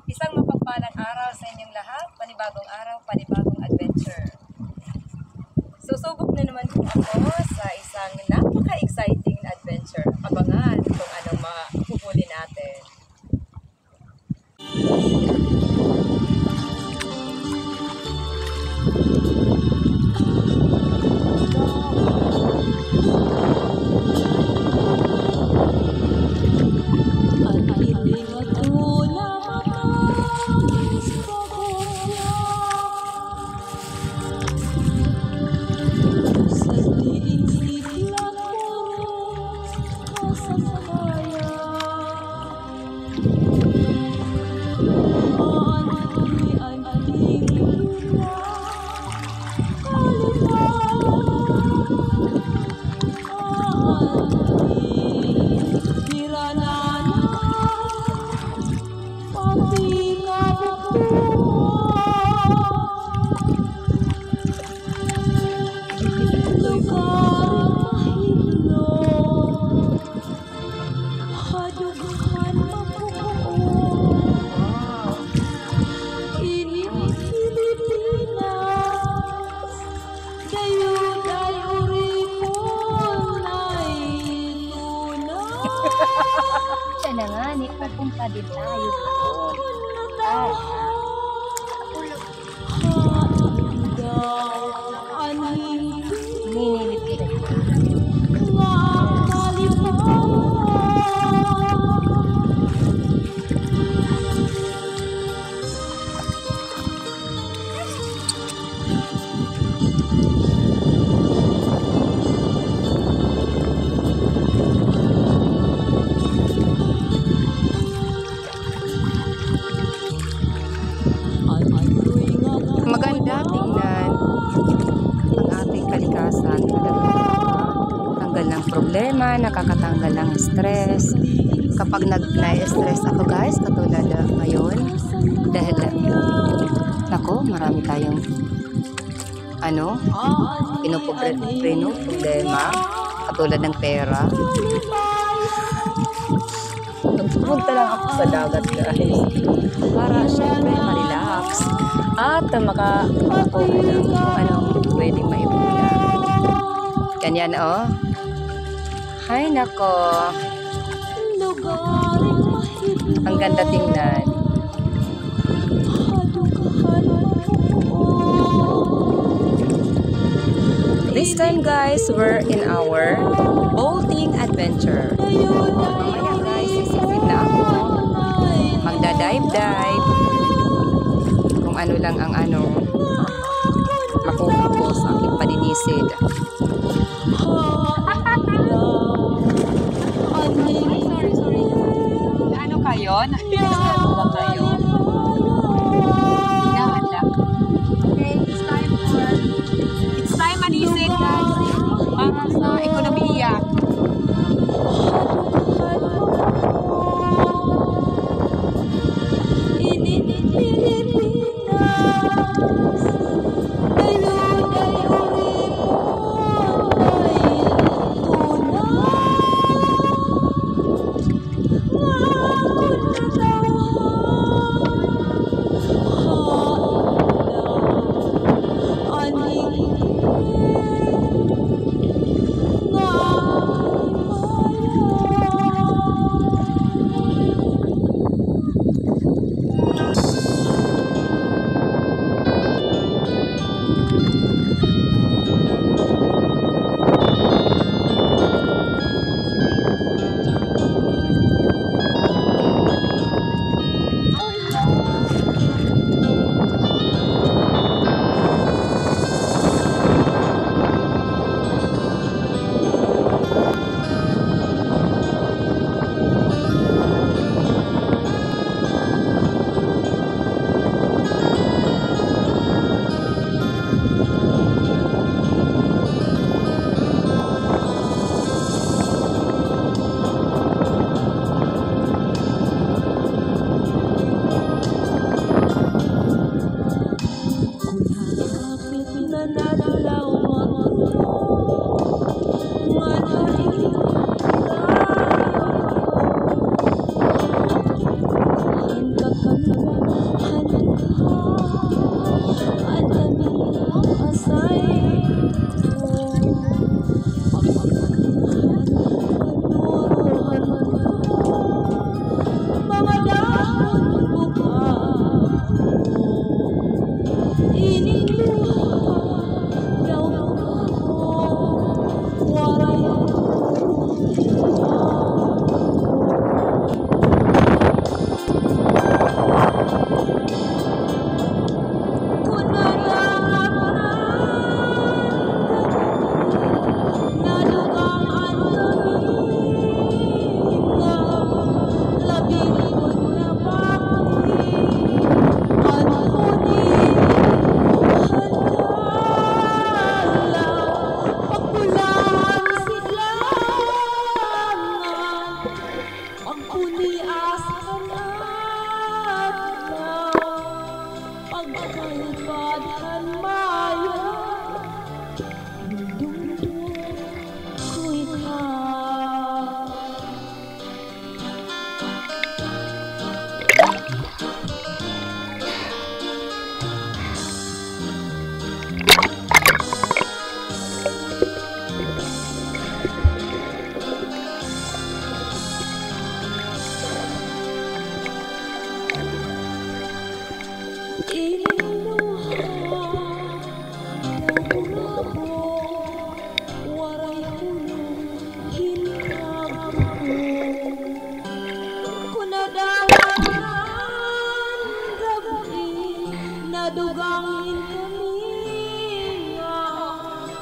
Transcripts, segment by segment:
Isang mapagpalang araw sa inyong lahat, panibagong araw, panibagong adventure. Susubok na naman po ako sa isang napaka-exciting na adventure. Abangan kung anong mahuhuli natin. Siya na nga, papunta din tayo doon. Ninilip kita. Maganda tingnan ang ating kalikasan. Tanggal ng problema, nakakatanggal ng stress. Kapag na-stress ako guys, katulad ngayon, dahil nako, marami tayong problema, katulad ng pera. Pumunta lang ako sa dagat guys para syempre ma-relax at makakuha ng kung anong pwedeng maipunan. Ganyan oh. Hay nako, ang ganda tingnan. This time guys, we're in our boating adventure. Mamaya guys, sisipid na ako. Magda-dive-dive. Kung ano lang ang makuha ko sa aking paninisid. Sorry. Ano kayo? Nakikita ba kayo? Hinahanda. Okay, it's time manisig guys. Para sa ekonomiya.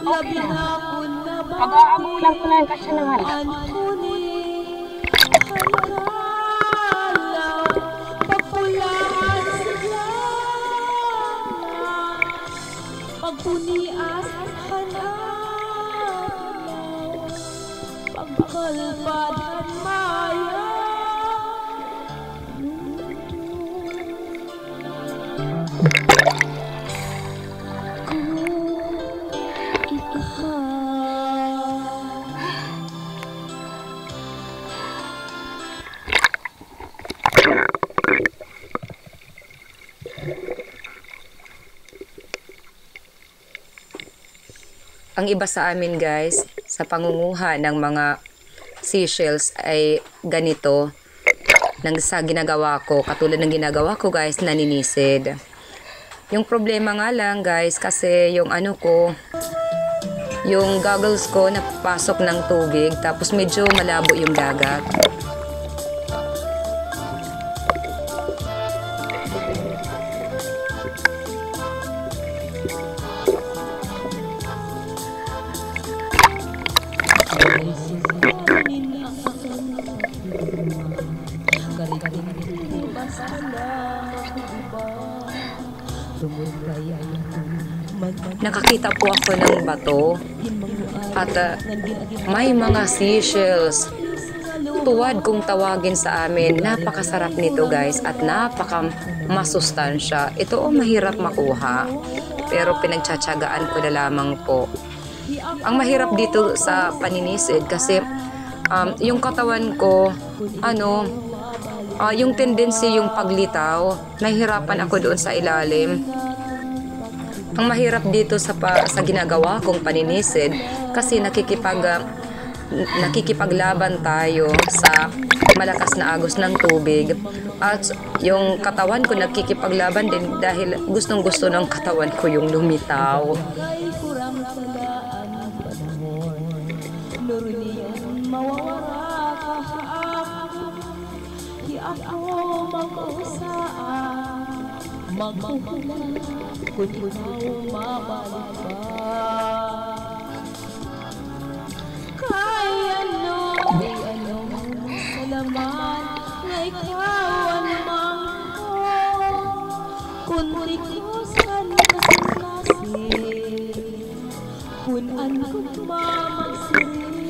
Okay lang. Pag-aabulan ko lang kasi ng harap. Pagpunias hanap, pagkalpad maya. Ang iba sa amin guys, sa pangunguha ng mga seashells ay ganito sa ginagawa ko. Katulad ng ginagawa ko guys, naninisid. Yung problema nga lang guys, kasi yung yung goggles ko napasok ng tubig, tapos medyo malabo yung dagat. Nakakita po ako ng bato at may mga seashells. Tuwad kung tawagin sa amin, napakasarap nito guys at masustansya. Ito mahirap makuha pero pinagtsatsagaan ko na lamang po. Ang mahirap dito sa paninisid kasi yung katawan ko, yung tendency yung paglitaw, nahihirapan ako doon sa ilalim. Ang mahirap dito sa ginagawa kong paninisid kasi nakikipaglaban tayo sa malakas na agos ng tubig at yung katawan ko nakikipaglaban din dahil gustong-gusto ng katawan ko yung lumitaw. Magkukulang kung ikaw mabalik pa. Kaya ano sa laman na ikaw ang mangko. Kung rikusan kasing klase, kung anong mamagsiri.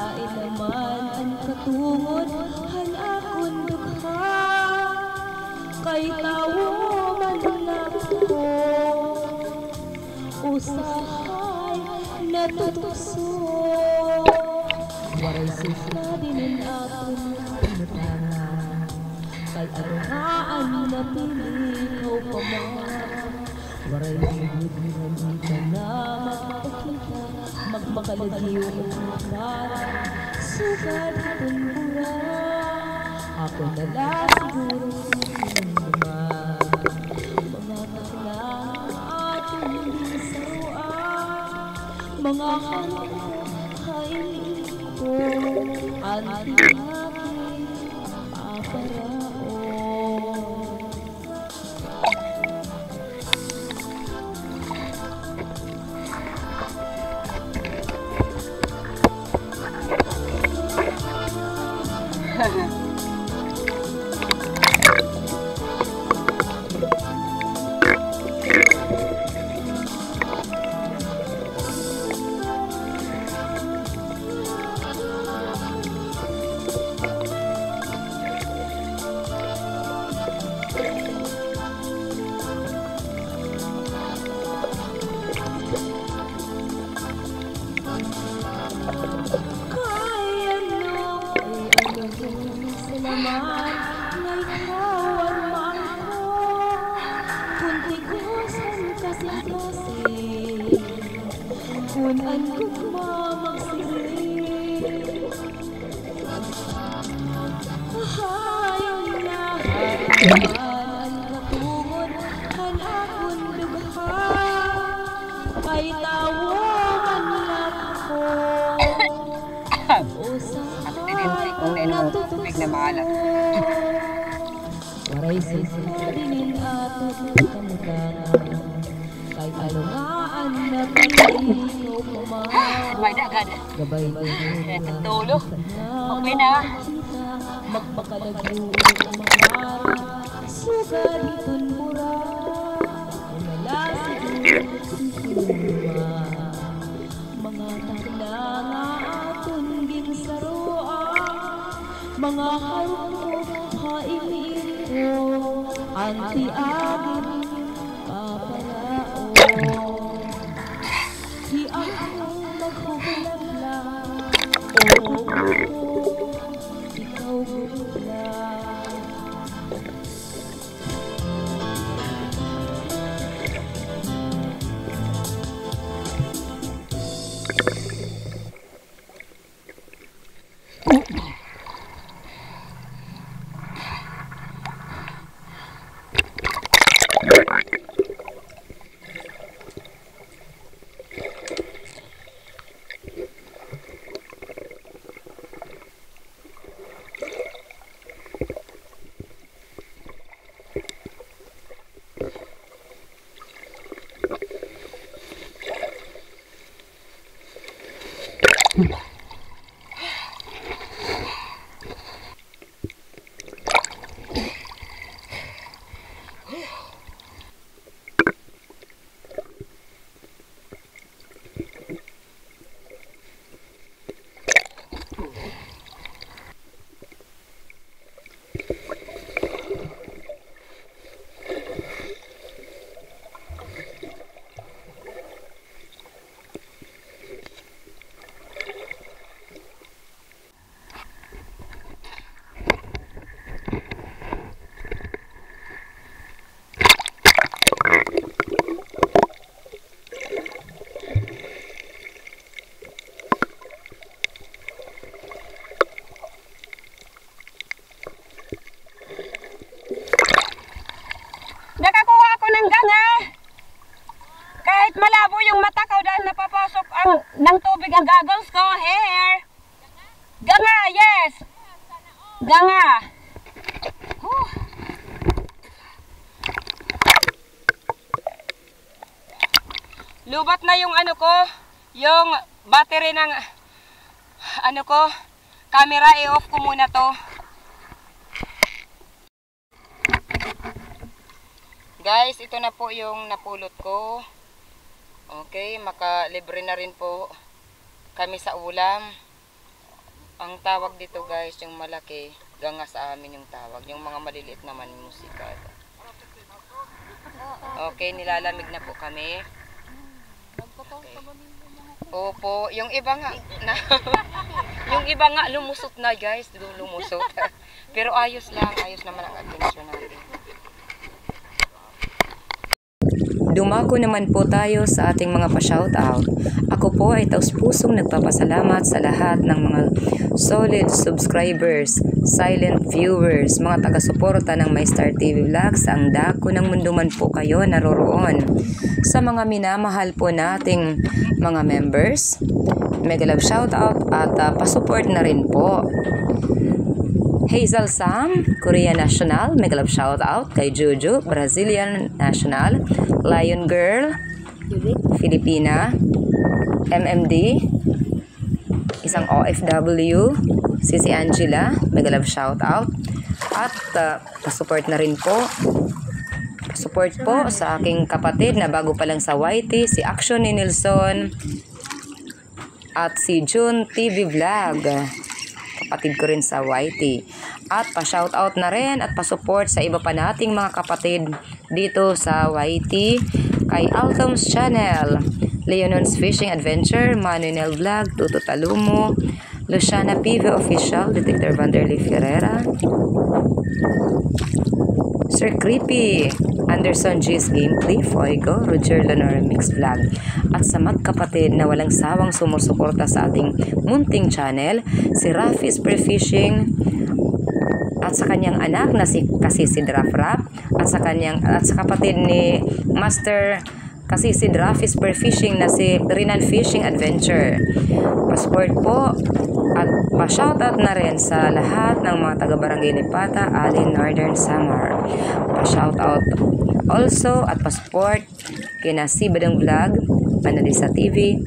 Hay naman ang katungod kay tawo man lang ko usahay natutukso waray sisla din ang aking pinutana kay aruhaan na pilihaw pa man waray sigod ka na magpakita magmakalagyo ang para sugat tumbura ako na lang siguro mga kain ko ang aking paparaon. Kunan ko mamagsiri hayang lahat katungod hanakon dugha kay tawo man lang ko usahay natutukso nagmamahalan. Waray sisilinin at kamutangan. Kahit alungaan na ikaw pamahal. May dagad. Gabay Eto tulo. Okay na. magpakalago ang makarang. Suganiton mura. Wala siguro sisiluma. Mga takla nga aton ginsaroan. Mga karungkot hain ko. Anti-agin paparaon. Di ako maghuhulag. Ikaw gula. Nakakuha ako ng ganga. Kahit malabo yung mata ko dahil napapasok ng tubig ang goggles ko. Hair. Ganga, yes. Ganga. Whew. Lubat na yung ano ko, yung battery ng ano ko, camera. I-off ko muna to. Guys, ito na po yung napulot ko. Okay, makalibre na rin po kami sa ulam. Ang tawag dito guys, yung malaki, ganga sa amin yung tawag. Yung mga maliliit naman musika. Okay, nilalamig na po kami. Okay. Opo, yung iba nga yung iba nga lumusot na guys, lumusot. Pero ayos lang, ayos naman ang atensyon natin. Dumako naman po tayo sa ating mga pa-shoutout. Ako po ay taus-pusong nagpapasalamat sa lahat ng mga solid subscribers, silent viewers, mga taga-suporta ng My Star TV Vlogs. Ang dako ng mundo man po kayo naroroon. Sa mga minamahal po nating mga members, mega love shoutout at pa-support na rin po. Hazel Sam, Korea National, mega love shoutout. Kay Juju, Brazilian National. Lion Girl, Filipina. MMD, isang OFW. Si Angela, mega love shoutout. At pa-support na rin po. Pa-support po sa aking kapatid na bago pa lang sa YT, si Action ni Nelson. At si June TV Vlog, kapatid ko rin sa YT. At pa-shoutout na rin at pa-support sa iba pa nating mga kapatid dito sa YT. Kay Altom's Channel, Leonon's Fishing Adventure, Manuel Vlog, Tuto Talumo, Luciana PV Official, Detector Vanderlei Ferreira, Sir Creepy, Anderson G's Gameplay, Foigo, Roger Lenore Mix Vlog. At sa magkapatid na walang sawang sumusuporta sa ating munting channel, si Rafi's Fishing, at sa kanyang anak na si Kasisid Rafraf, at sa kapatid ni Master Kasisid Rafi's Fishing na si Rinan Fishing Adventure. Pa-support po at Pa-shoutout na rin sa lahat ng mga taga-barangay Lipata, Alin, Northern Samar. Pa-shoutout also at pa-support kina si Badang Vlog, Manalisa TV,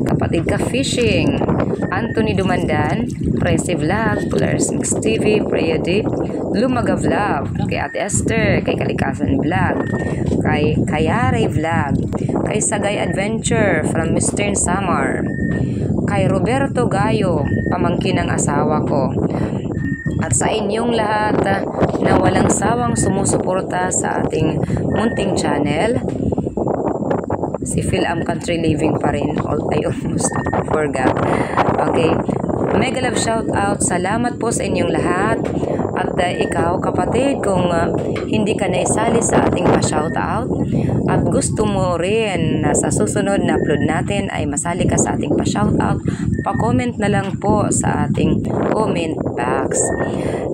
Kapatid Ka Fishing, Anthony Dumandan, Presi Vlog, Pulars Mix TV, Preya Deep, Lumaga Vlog, kay Ate Esther, kay Kalikasan Vlog, kay Kayare Vlog, kay Sagay Adventure from Eastern Samar, kay Roberto Gayo, pamangkin ng asawa ko, at sa inyong lahat na walang sawang sumusuporta sa ating munting channel. Si Phil-Am Country Living pa rin. I almost forgot. Okay. Mega love shout out. Salamat po sa inyong lahat. At ikaw, kapatid, kung hindi ka naisali sa ating pa-shout out at gusto mo rin na sa susunod na upload natin ay masali ka sa ating pa-shout out, pa-comment na lang po sa ating comment box.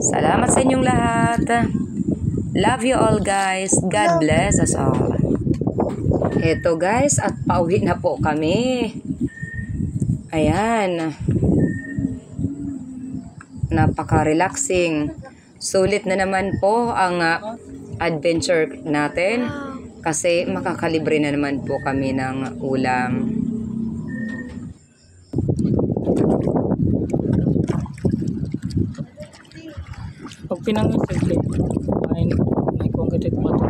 Salamat sa inyong lahat. Love you all, guys. God bless us all. Eto guys, at pauwi na po kami. Ayan. Napaka-relaxing. Sulit na naman po ang adventure natin kasi makakalibre na naman po kami ng ulam. Pag pinangin simple, may concrete pa ito.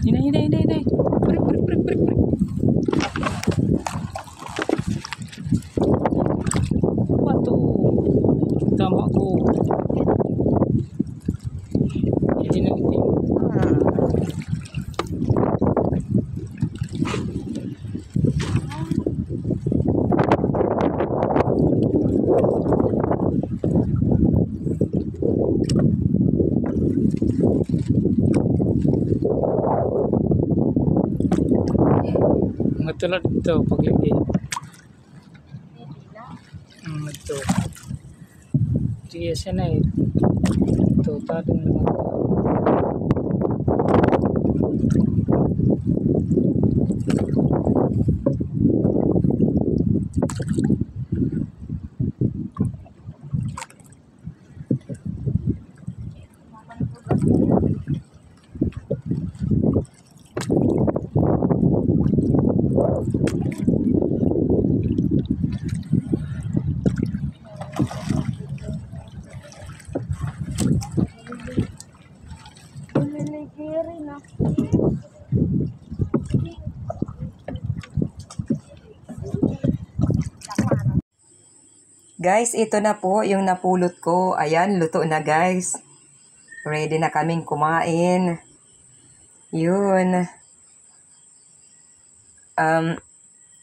Hinay. Break. Apa tuh? Tama ko. Hindi na ito. Matulad ito paglagay. Ito. Siya na eh. Ito, tadong naman. Guys, ito na po yung napulot ko. Ayan, luto na guys. Ready na kaming kumain. Yun.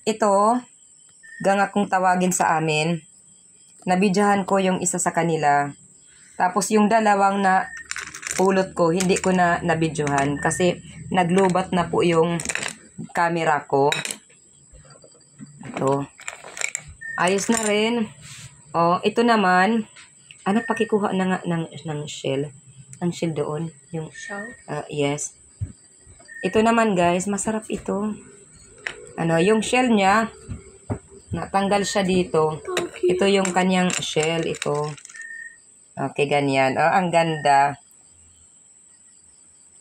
Ito, ganga kong tawagin sa amin. Nabidyahan ko yung isa sa kanila. Tapos yung dalawang na pulot ko, hindi ko na nabidyohan. Kasi naglubat na po yung camera ko. Ito. Ayos na rin. Oh, ito naman, pakikuha na nga ng shell. Ang shell doon. Yung, yes. Ito naman guys, masarap ito. Yung shell niya, natanggal siya dito. Ito yung kanyang shell, ito. Okay, ganyan. Oh, ang ganda.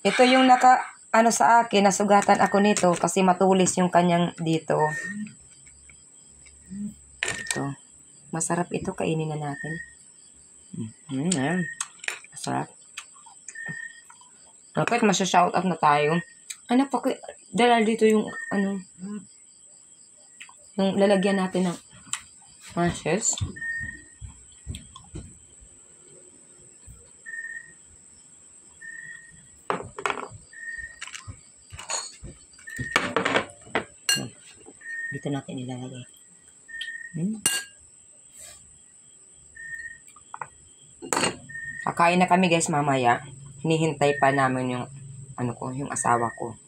Ito yung sa akin, nasugatan ako nito kasi matulis yung kanyang dito. Ito. Masarap ito, kainin na natin. Masarap. Okay, masya-shout out na tayo. Dala dito yung, yung lalagyan natin ng mashes. Dito natin ilalagay. Kakain na kami guys mamaya. Hinihintay pa namin yung yung asawa ko.